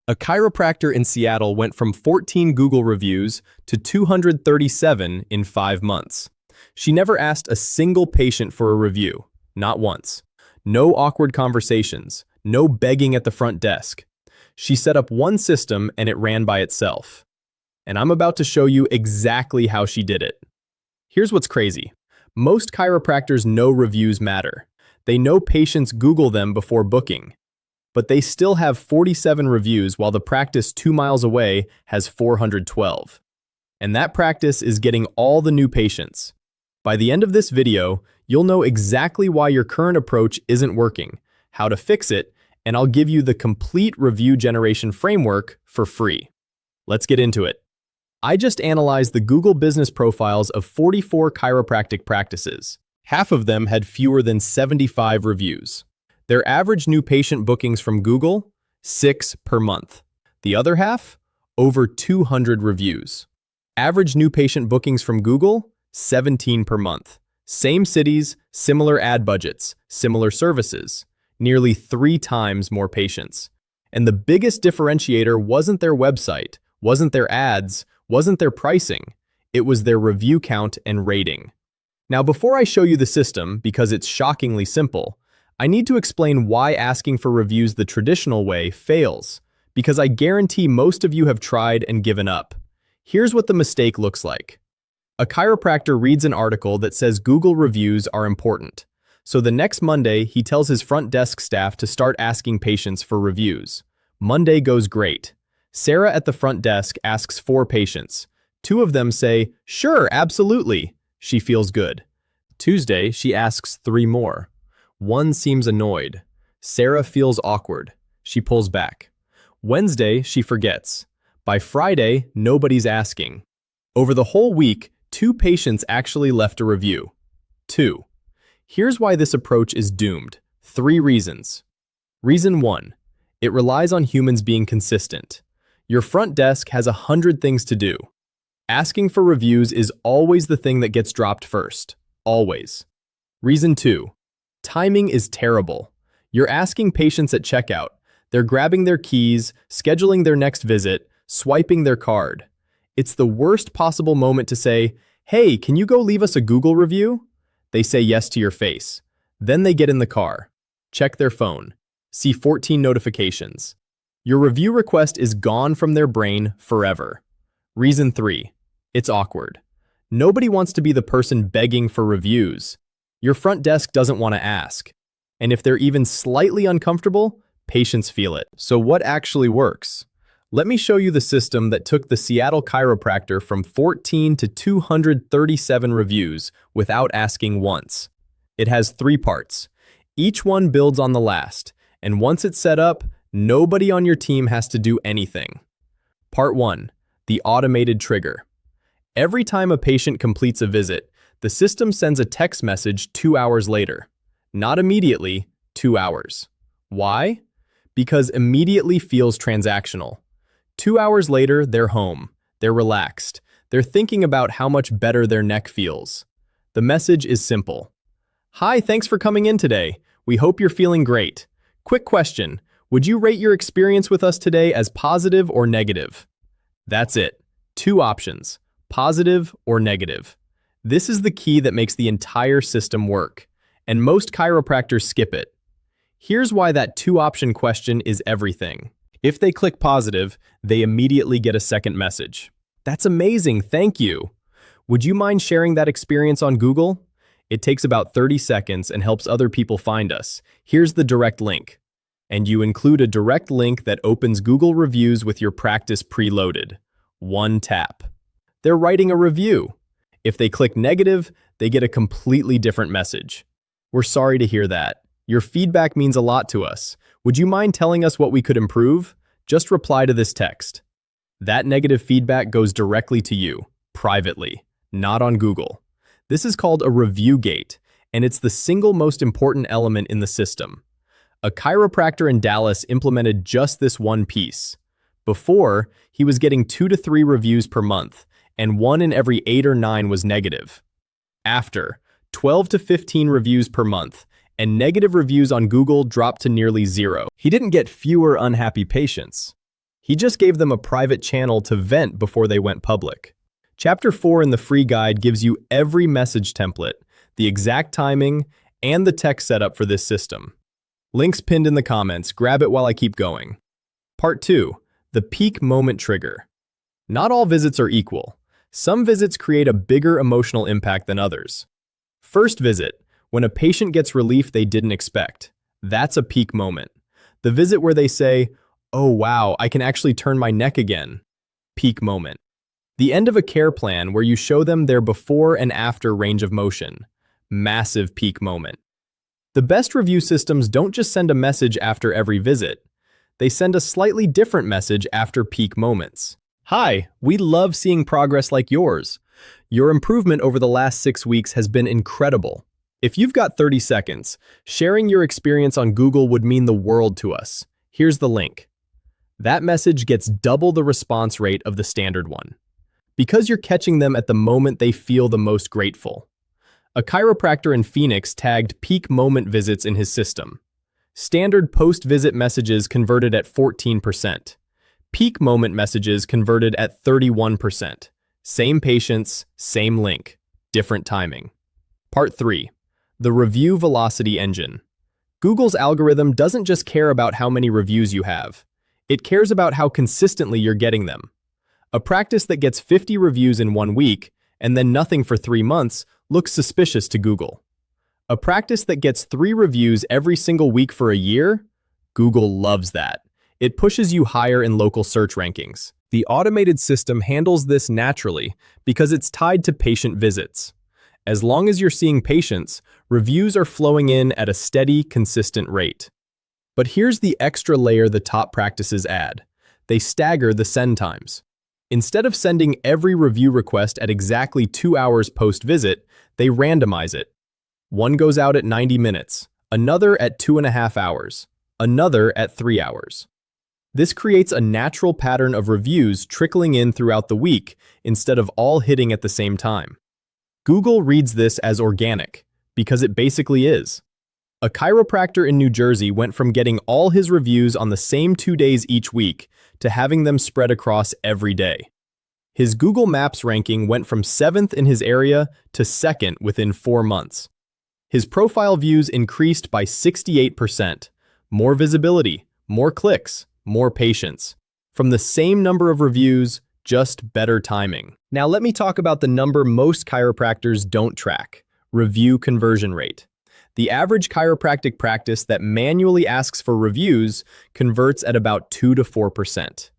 A chiropractor in Seattle went from 14 Google reviews to 237 in 5 months. She never asked a single patient for a review, not once. No awkward conversations, no begging at the front desk. She set up one system and it ran by itself. And I'm about to show you exactly how she did it. Here's what's crazy. Most chiropractors know reviews matter. They know patients Google them before booking. But they still have 47 reviews while the practice 2 miles away has 412. And that practice is getting all the new patients. By the end of this video, you'll know exactly why your current approach isn't working, how to fix it, and I'll give you the complete review generation framework for free. Let's get into it. I just analyzed the Google business profiles of 44 chiropractic practices. Half of them had fewer than 75 reviews. Their average new patient bookings from Google, 6 per month. The other half, over 200 reviews. Average new patient bookings from Google, 17 per month. Same cities, similar ad budgets, similar services. Nearly 3 times more patients. And the biggest differentiator wasn't their website, wasn't their ads, wasn't their pricing. It was their review count and rating. Now, before I show you the system, because it's shockingly simple, I need to explain why asking for reviews the traditional way fails, because I guarantee most of you have tried and given up. Here's what the mistake looks like. A chiropractor reads an article that says Google reviews are important. So the next Monday, he tells his front desk staff to start asking patients for reviews. Monday goes great. Sarah at the front desk asks 4 patients. 2 of them say, "Sure, absolutely." She feels good. Tuesday, she asks 3 more. 1 seems annoyed. Sarah feels awkward. She pulls back. Wednesday, she forgets. By Friday, nobody's asking. Over the whole week, 2 patients actually left a review. 2. Here's why this approach is doomed. 3 reasons. Reason 1. It relies on humans being consistent. Your front desk has 100 things to do. Asking for reviews is always the thing that gets dropped first. Always. Reason 2. Timing is terrible. You're asking patients at checkout. They're grabbing their keys, scheduling their next visit, swiping their card. It's the worst possible moment to say, "Hey, can you go leave us a Google review?" They say yes to your face. Then they get in the car, check their phone, see 14 notifications. Your review request is gone from their brain forever. Reason 3. It's awkward. Nobody wants to be the person begging for reviews. Your front desk doesn't want to ask. And if they're even slightly uncomfortable, patients feel it. So what actually works? Let me show you the system that took the Seattle chiropractor from 14 to 237 reviews without asking once. It has 3 parts. Each one builds on the last, and once it's set up, nobody on your team has to do anything. Part 1. The automated trigger. Every time a patient completes a visit, the system sends a text message 2 hours later. Not immediately, 2 hours. Why? Because immediately feels transactional. 2 hours later, they're home. They're relaxed. They're thinking about how much better their neck feels. The message is simple. "Hi, thanks for coming in today. We hope you're feeling great. Quick question. Would you rate your experience with us today as positive or negative?" That's it. 2 options, positive or negative. This is the key that makes the entire system work, and most chiropractors skip it. Here's why that 2-option question is everything. If they click positive, they immediately get a second message. "That's amazing, thank you. Would you mind sharing that experience on Google?" It takes about 30 seconds and helps other people find us. Here's the direct link. And you include a direct link that opens Google reviews with your practice preloaded. 1 tap. They're writing a review. If they click negative, they get a completely different message. "We're sorry to hear that. Your feedback means a lot to us. Would you mind telling us what we could improve? Just reply to this text." That negative feedback goes directly to you, privately, not on Google. This is called a review gate, and it's the single most important element in the system. A chiropractor in Dallas implemented just this one piece. Before, he was getting 2 to 3 reviews per month, and 1 in every 8 or 9 was negative. After, 12 to 15 reviews per month, and negative reviews on Google dropped to nearly 0. He didn't get fewer unhappy patients. He just gave them a private channel to vent before they went public. Chapter 4 in the free guide gives you every message template, the exact timing, and the tech setup for this system. Links pinned in the comments. Grab it while I keep going. Part 2. The peak moment trigger. Not all visits are equal. Some visits create a bigger emotional impact than others. First visit, when a patient gets relief they didn't expect. That's a peak moment. The visit where they say, "Oh wow, I can actually turn my neck again." Peak moment. The end of a care plan where you show them their before and after range of motion. Massive peak moment. The best review systems don't just send a message after every visit. They send a slightly different message after peak moments. "Hi, we love seeing progress like yours. Your improvement over the last 6 weeks has been incredible. If you've got 30 seconds, sharing your experience on Google would mean the world to us. Here's the link." That message gets double the response rate of the standard one, because you're catching them at the moment they feel the most grateful. A chiropractor in Phoenix tagged peak moment visits in his system. Standard post-visit messages converted at 14%. Peak moment messages converted at 31%. Same patients, same link, different timing. Part 3. The review velocity engine. Google's algorithm doesn't just care about how many reviews you have. It cares about how consistently you're getting them. A practice that gets 50 reviews in 1 week and then nothing for 3 months looks suspicious to Google. A practice that gets 3 reviews every single week for a year? Google loves that. It pushes you higher in local search rankings. The automated system handles this naturally because it's tied to patient visits. As long as you're seeing patients, reviews are flowing in at a steady, consistent rate. But here's the extra layer the top practices add. They stagger the send times. Instead of sending every review request at exactly 2 hours post-visit, they randomize it. One goes out at 90 minutes, another at 2.5 hours, another at 3 hours. This creates a natural pattern of reviews trickling in throughout the week instead of all hitting at the same time. Google reads this as organic, because it basically is. A chiropractor in New Jersey went from getting all his reviews on the same 2 days each week to having them spread across every day. His Google Maps ranking went from 7th in his area to 2nd within 4 months. His profile views increased by 68%. More visibility, more clicks, more patients. From the same number of reviews, just better timing. Now let me talk about the number most chiropractors don't track: review conversion rate. The average chiropractic practice that manually asks for reviews converts at about 2 to 4%.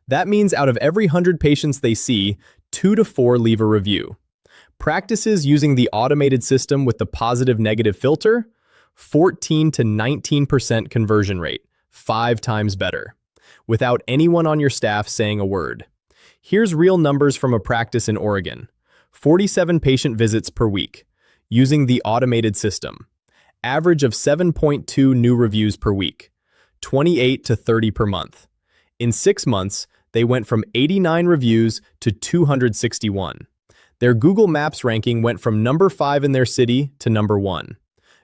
That means out of every 100 patients they see, 2 to 4 leave a review. Practices using the automated system with the positive-negative filter, 14 to 19% conversion rate, 5 times better, without anyone on your staff saying a word. Here's real numbers from a practice in Oregon: 47 patient visits per week, using the automated system. Average of 7.2 new reviews per week, 28 to 30 per month. In 6 months, they went from 89 reviews to 261. Their Google Maps ranking went from number 5 in their city to number 1.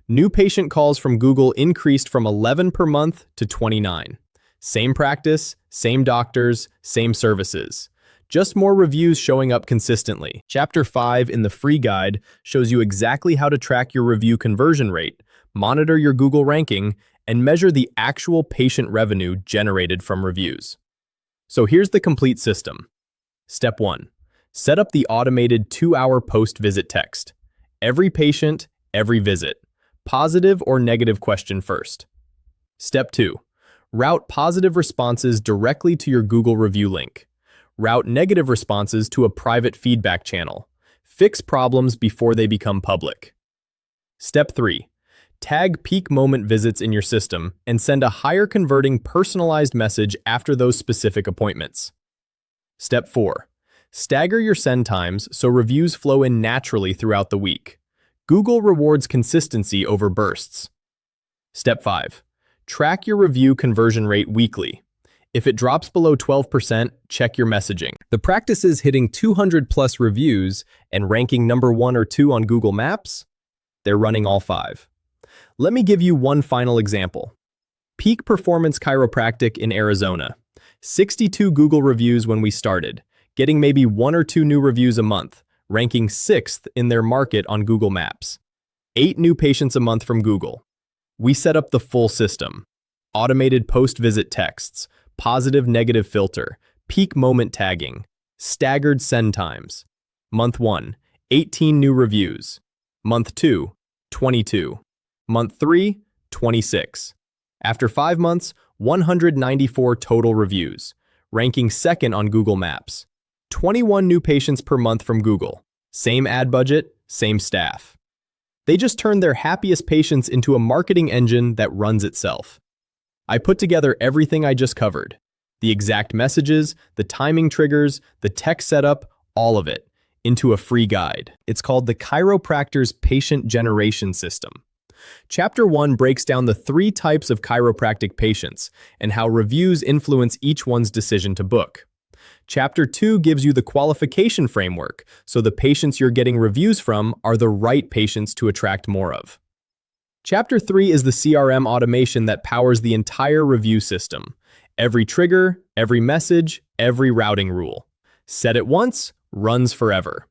New patient calls from Google increased from 11 per month to 29. Same practice, same doctors, same services. Just more reviews showing up consistently. Chapter 5 in the free guide shows you exactly how to track your review conversion rate, monitor your Google ranking, and measure the actual patient revenue generated from reviews. So here's the complete system. Step 1. Set up the automated 2-hour post-visit text. Every patient, every visit. Positive or negative question first. Step 2. Route positive responses directly to your Google review link. Route negative responses to a private feedback channel. Fix problems before they become public. Step 3. Tag peak moment visits in your system and send a higher converting personalized message after those specific appointments. Step 4. Stagger your send times so reviews flow in naturally throughout the week. Google rewards consistency over bursts. Step 5. Track your review conversion rate weekly. If it drops below 12%, check your messaging. The practices hitting 200+ reviews and ranking number 1 or 2 on Google Maps, they're running all 5. Let me give you one final example. Peak Performance Chiropractic in Arizona. 62 Google reviews when we started, getting maybe 1 or 2 new reviews a month, ranking 6th in their market on Google Maps. 8 new patients a month from Google. We set up the full system. Automated post-visit texts, positive-negative filter, peak moment tagging, staggered send times. Month 1, 18 new reviews. Month 2, 22. Month 3, 26. After 5 months, 194 total reviews, ranking 2nd on Google Maps. 21 new patients per month from Google. Same ad budget, same staff. They just turned their happiest patients into a marketing engine that runs itself. I put together everything I just covered. The exact messages, the timing triggers, the tech setup, all of it, into a free guide. It's called the Chiropractor's Patient Generation System. Chapter 1 breaks down the 3 types of chiropractic patients and how reviews influence each one's decision to book. Chapter 2 gives you the qualification framework, so the patients you're getting reviews from are the right patients to attract more of. Chapter 3 is the CRM automation that powers the entire review system. Every trigger, every message, every routing rule. Set it once, runs forever.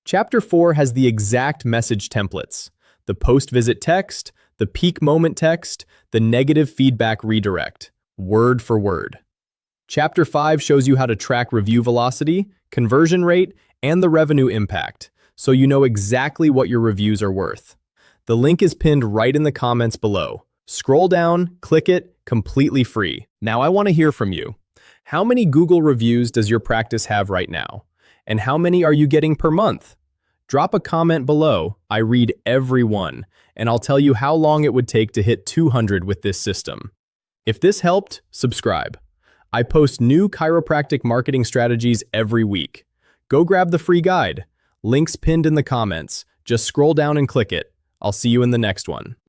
Chapter 4 has the exact message templates. The post-visit text, the peak moment text, the negative feedback redirect, word for word. Chapter 5 shows you how to track review velocity, conversion rate, and the revenue impact, so you know exactly what your reviews are worth. The link is pinned right in the comments below. Scroll down, click it, completely free. Now I want to hear from you. How many Google reviews does your practice have right now? And how many are you getting per month? Drop a comment below. I read every one, and I'll tell you how long it would take to hit 200 with this system. If this helped, subscribe. I post new chiropractic marketing strategies every week. Go grab the free guide. Links pinned in the comments. Just scroll down and click it. I'll see you in the next one.